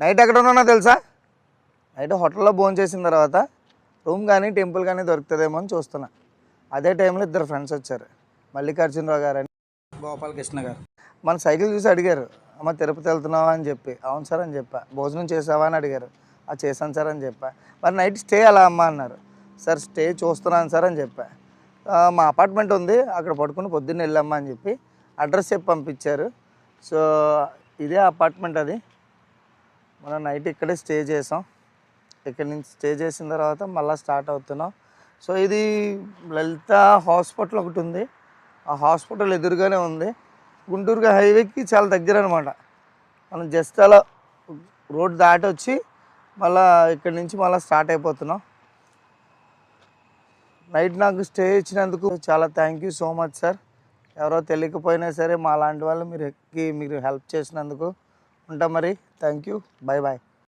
Night ఎక్కడ ఉన్నానో తెలుసా? నైట్ హోటల్లో భోజనం చేసిన తర్వాత రూమ్ కానీ టెంపుల్ కానీ దొరుకుతుందేమో అని చూస్తున్నా. అదే టైంలో ఇద్దరు ఫ్రెండ్స్ వచ్చారు, మల్లికార్జునరావు గారు అని గోపాలకృష్ణ గారు. మన సైకిల్ చూసి అడిగారు, అమ్మ తిరుపతి వెళ్తున్నావా అని చెప్పి. అవును సార్ అని చెప్పా. భోజనం చేసావా అని అడిగారు. చేశాను సార్ అని చెప్పా. మరి నైట్ స్టే ఎలా అమ్మా అన్నారు. సార్ స్టే చూస్తున్నాను సార్ అని చెప్పా. మా అపార్ట్మెంట్ ఉంది, అక్కడ పడుకుని పొద్దున్న వెళ్ళమ్మా అని చెప్పి అడ్రస్ చెప్పి పంపించారు. సో ఇదే అపార్ట్మెంట్ అది. మనం నైట్ ఇక్కడే స్టే చేసాం. ఇక్కడి నుంచి స్టే చేసిన తర్వాత మళ్ళీ స్టార్ట్ అవుతున్నాం. సో ఇది లలిత హాస్పిటల్ ఒకటి ఉంది, ఆ హాస్పిటల్ ఎదురుగానే ఉంది. గుంటూరుగా హైవేకి చాలా దగ్గర అనమాట. మనం జస్ట్ అలా రోడ్ దాటి వచ్చి మళ్ళీ ఇక్కడి నుంచి మళ్ళీ స్టార్ట్ అయిపోతున్నాం. నైట్ నాకు స్టే ఇచ్చినందుకు చాలా thank you so much sir. ఎవరో తెలియకపోయినా సరే మా లాంటి వాళ్ళు మీరు హెల్ప్ చేసినందుకు ఉంటాం. మరి థ్యాంక్ యూ, బాయ్ బాయ్.